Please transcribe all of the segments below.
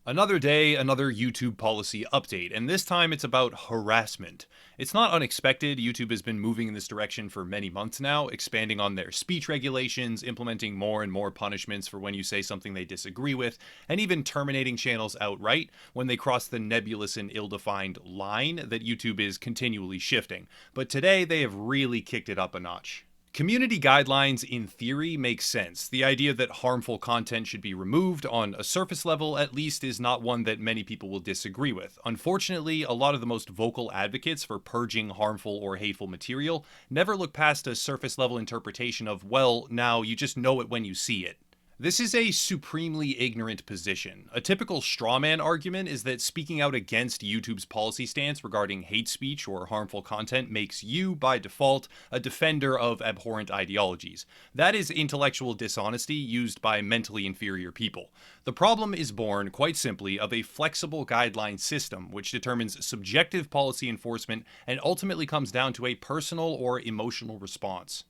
Another day, another YouTube policy update, and this time it's about harassment. It's not unexpected. YouTube has been moving in this direction for many months now, expanding on their speech regulations, implementing more and more punishments for when you say something they disagree with, and even terminating channels outright when they cross the nebulous and ill-defined line that YouTube is continually shifting. But today they have really kicked it up a notch. Community guidelines, in theory, make sense. The idea that harmful content should be removed, on a surface level at least, is not one that many people will disagree with. Unfortunately, a lot of the most vocal advocates for purging harmful or hateful material never look past a surface level interpretation of, well, now you just know it when you see it. This is a supremely ignorant position. A typical strawman argument is that speaking out against YouTube's policy stance regarding hate speech or harmful content makes you, by default, a defender of abhorrent ideologies. That is intellectual dishonesty used by mentally inferior people. The problem is born, quite simply, of a flexible guideline system which determines subjective policy enforcement and ultimately comes down to a personal or emotional response.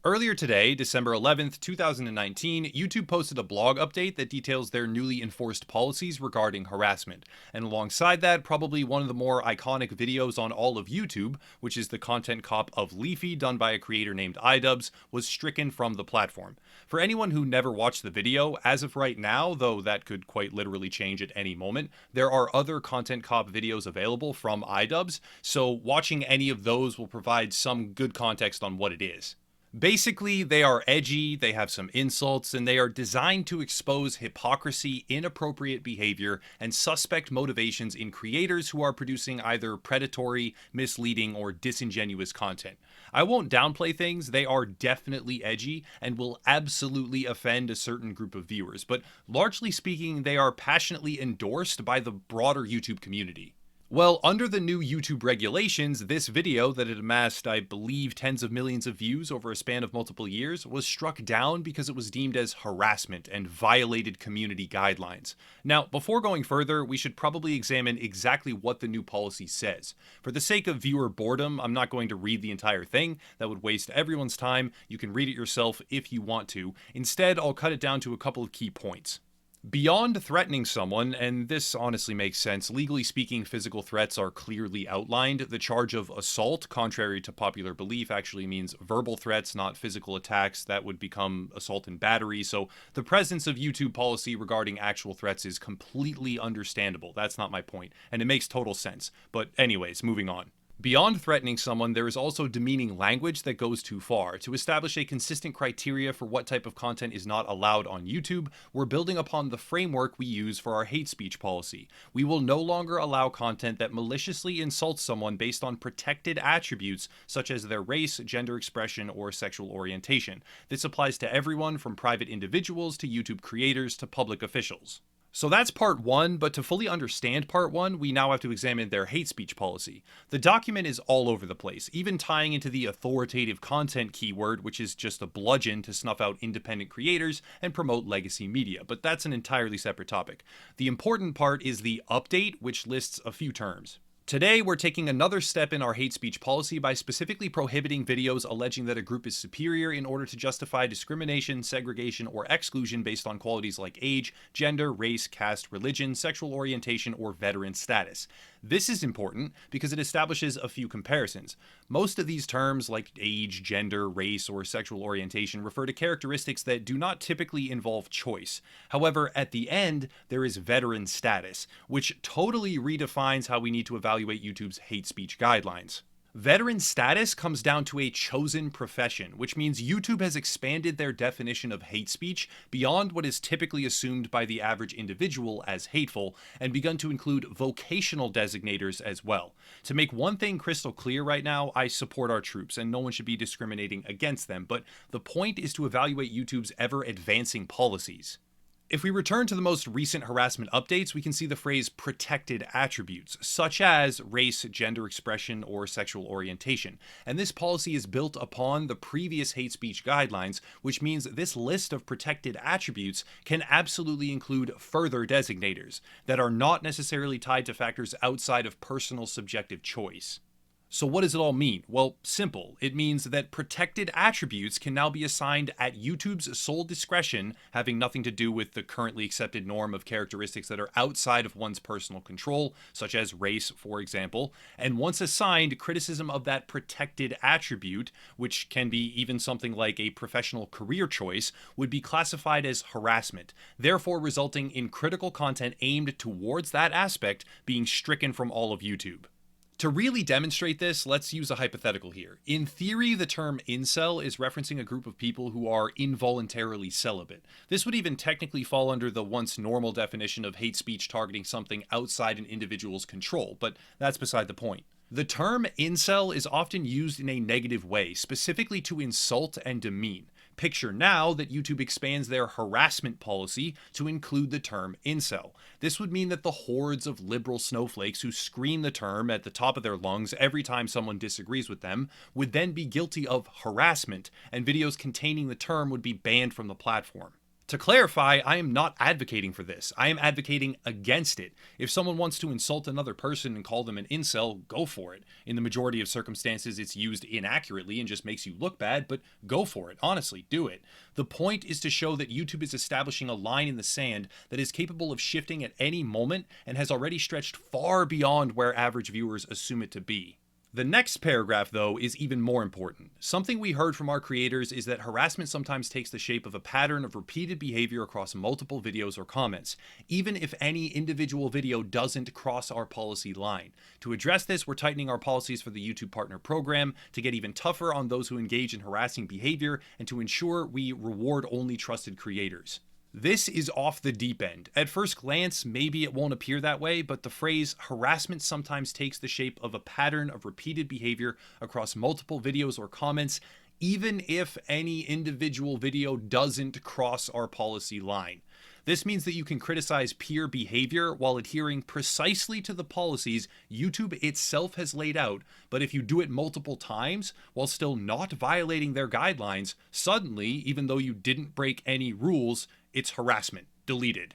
Earlier today, December 11th, 2019, YouTube posted a blog update that details their newly enforced policies regarding harassment. And alongside that, probably one of the more iconic videos on all of YouTube, which is the content cop of Leafy done by a creator named iDubbbz, was stricken from the platform. For anyone who never watched the video, as of right now, though that could quite literally change at any moment, there are other content cop videos available from iDubbbz, so watching any of those will provide some good context on what it is. Basically, they are edgy, they have some insults, and they are designed to expose hypocrisy, inappropriate behavior, and suspect motivations in creators who are producing either predatory, misleading, or disingenuous content. I won't downplay things, they are definitely edgy and will absolutely offend a certain group of viewers, but largely speaking, they are passionately endorsed by the broader YouTube community. Well, under the new YouTube regulations, this video that had amassed, I believe, tens of millions of views over a span of multiple years was struck down because it was deemed as harassment and violated community guidelines. Now, before going further, we should probably examine exactly what the new policy says. For the sake of viewer boredom, I'm not going to read the entire thing. That would waste everyone's time. You can read it yourself if you want to. Instead, I'll cut it down to a couple of key points. Beyond threatening someone, and this honestly makes sense, legally speaking, physical threats are clearly outlined. The charge of assault, contrary to popular belief, actually means verbal threats, not physical attacks. That would become assault and battery. So the presence of YouTube policy regarding actual threats is completely understandable. That's not my point, and it makes total sense. But anyways, moving on. Beyond threatening someone, there is also demeaning language that goes too far. To establish a consistent criteria for what type of content is not allowed on YouTube, we're building upon the framework we use for our hate speech policy. We will no longer allow content that maliciously insults someone based on protected attributes such as their race, gender expression, or sexual orientation. This applies to everyone from private individuals to YouTube creators to public officials. So that's part one, but to fully understand part one, we now have to examine their hate speech policy. The document is all over the place, even tying into the authoritative content keyword, which is just a bludgeon to snuff out independent creators and promote legacy media, but that's an entirely separate topic. The important part is the update, which lists a few terms. Today, we're taking another step in our hate speech policy by specifically prohibiting videos alleging that a group is superior in order to justify discrimination, segregation, or exclusion based on qualities like age, gender, race, caste, religion, sexual orientation, or veteran status. This is important because it establishes a few comparisons. Most of these terms, like age, gender, race, or sexual orientation, refer to characteristics that do not typically involve choice. However, at the end, there is veteran status, which totally redefines how we need to evaluate YouTube's hate speech guidelines. Veteran status comes down to a chosen profession, which means YouTube has expanded their definition of hate speech beyond what is typically assumed by the average individual as hateful, and begun to include vocational designators as well. To make one thing crystal clear right now, I support our troops, and no one should be discriminating against them, but the point is to evaluate YouTube's ever-advancing policies. If we return to the most recent harassment updates, we can see the phrase protected attributes, such as race, gender expression, or sexual orientation. And this policy is built upon the previous hate speech guidelines, which means this list of protected attributes can absolutely include further designators that are not necessarily tied to factors outside of personal subjective choice. So what does it all mean? Well, simple. It means that protected attributes can now be assigned at YouTube's sole discretion, having nothing to do with the currently accepted norm of characteristics that are outside of one's personal control, such as race, for example. And once assigned, criticism of that protected attribute, which can be even something like a professional career choice, would be classified as harassment, therefore resulting in critical content aimed towards that aspect being stricken from all of YouTube. To really demonstrate this, let's use a hypothetical here. In theory, the term incel is referencing a group of people who are involuntarily celibate. This would even technically fall under the once normal definition of hate speech targeting something outside an individual's control, but that's beside the point. The term incel is often used in a negative way, specifically to insult and demean. Picture now that YouTube expands their harassment policy to include the term incel. This would mean that the hordes of liberal snowflakes who scream the term at the top of their lungs every time someone disagrees with them would then be guilty of harassment, and videos containing the term would be banned from the platform. To clarify, I am not advocating for this. I am advocating against it. If someone wants to insult another person and call them an incel, go for it. In the majority of circumstances, it's used inaccurately and just makes you look bad, but go for it. Honestly, do it. The point is to show that YouTube is establishing a line in the sand that is capable of shifting at any moment and has already stretched far beyond where average viewers assume it to be. The next paragraph, though, is even more important. Something we heard from our creators is that harassment sometimes takes the shape of a pattern of repeated behavior across multiple videos or comments, even if any individual video doesn't cross our policy line. To address this, we're tightening our policies for the YouTube Partner Program to get even tougher on those who engage in harassing behavior and to ensure we reward only trusted creators. This is off the deep end. At first glance, maybe it won't appear that way, but the phrase harassment sometimes takes the shape of a pattern of repeated behavior across multiple videos or comments, even if any individual video doesn't cross our policy line. This means that you can criticize peer behavior while adhering precisely to the policies YouTube itself has laid out, but if you do it multiple times while still not violating their guidelines, suddenly, even though you didn't break any rules, it's harassment. Deleted.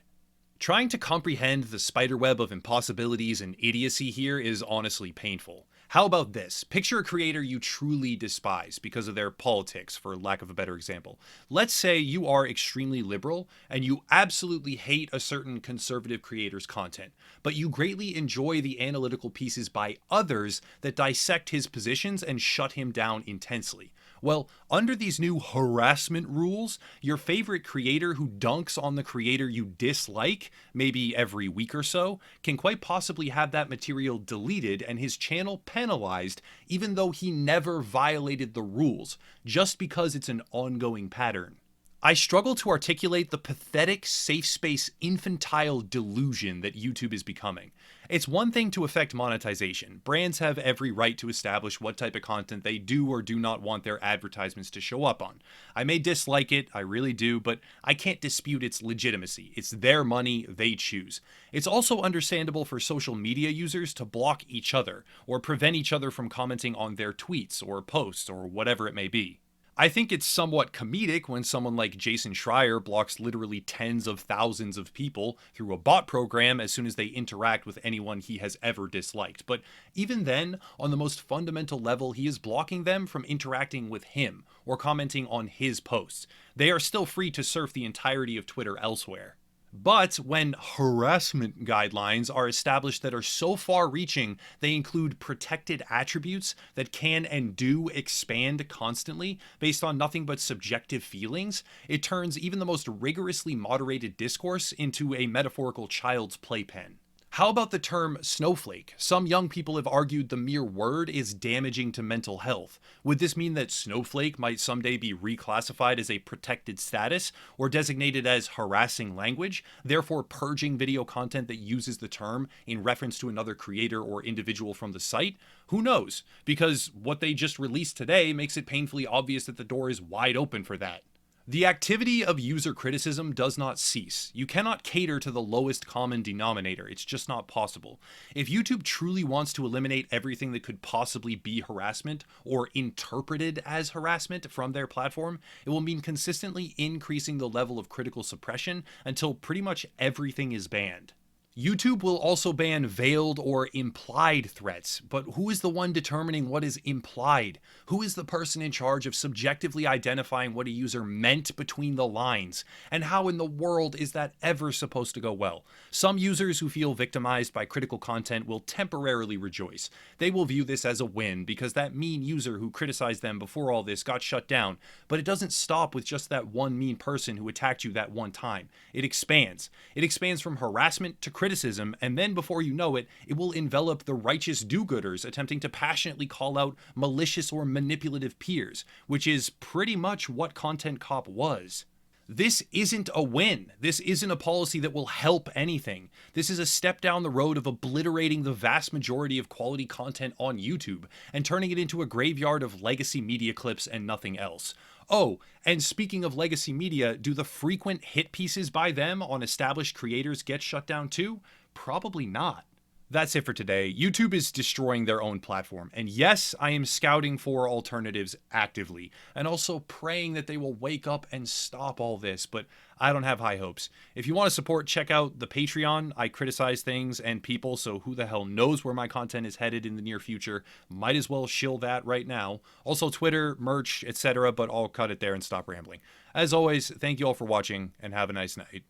Trying to comprehend the spiderweb of impossibilities and idiocy here is honestly painful. How about this? Picture a creator you truly despise because of their politics, for lack of a better example. Let's say you are extremely liberal and you absolutely hate a certain conservative creator's content, but you greatly enjoy the analytical pieces by others that dissect his positions and shut him down intensely. Well, under these new harassment rules, your favorite creator who dunks on the creator you dislike, maybe every week or so, can quite possibly have that material deleted and his channel penalized, even though he never violated the rules, just because it's an ongoing pattern. I struggle to articulate the pathetic, safe space, infantile delusion that YouTube is becoming. It's one thing to affect monetization. Brands have every right to establish what type of content they do or do not want their advertisements to show up on. I may dislike it, I really do, but I can't dispute its legitimacy. It's their money, they choose. It's also understandable for social media users to block each other or prevent each other from commenting on their tweets or posts or whatever it may be. I think it's somewhat comedic when someone like Jason Schreier blocks literally tens of thousands of people through a bot program as soon as they interact with anyone he has ever disliked. But even then, on the most fundamental level, he is blocking them from interacting with him or commenting on his posts. They are still free to surf the entirety of Twitter elsewhere. But when harassment guidelines are established that are so far reaching, they include protected attributes that can and do expand constantly based on nothing but subjective feelings, it turns even the most rigorously moderated discourse into a metaphorical child's playpen. How about the term snowflake? Some young people have argued the mere word is damaging to mental health. Would this mean that snowflake might someday be reclassified as a protected status or designated as harassing language, therefore purging video content that uses the term in reference to another creator or individual from the site? Who knows? Because what they just released today makes it painfully obvious that the door is wide open for that. The activity of user criticism does not cease. You cannot cater to the lowest common denominator. It's just not possible. If YouTube truly wants to eliminate everything that could possibly be harassment or interpreted as harassment from their platform, it will mean consistently increasing the level of critical suppression until pretty much everything is banned. YouTube will also ban veiled or implied threats, but who is the one determining what is implied? Who is the person in charge of subjectively identifying what a user meant between the lines? And how in the world is that ever supposed to go well? Some users who feel victimized by critical content will temporarily rejoice. They will view this as a win because that mean user who criticized them before all this got shut down, but it doesn't stop with just that one mean person who attacked you that one time. It expands. It expands from harassment to criticism, and then before you know it, it will envelop the righteous do-gooders attempting to passionately call out malicious or manipulative peers, which is pretty much what Content Cop was. This isn't a win. This isn't a policy that will help anything. This is a step down the road of obliterating the vast majority of quality content on YouTube and turning it into a graveyard of legacy media clips and nothing else. Oh, and speaking of legacy media, do the frequent hit pieces by them on established creators get shut down too? Probably not. That's it for today. YouTube is destroying their own platform. And yes, I am scouting for alternatives actively and also praying that they will wake up and stop all this, but I don't have high hopes. If you want to support, check out the Patreon. I criticize things and people, so who the hell knows where my content is headed in the near future. Might as well shill that right now. Also Twitter, merch, etc., but I'll cut it there and stop rambling. As always, thank you all for watching and have a nice night.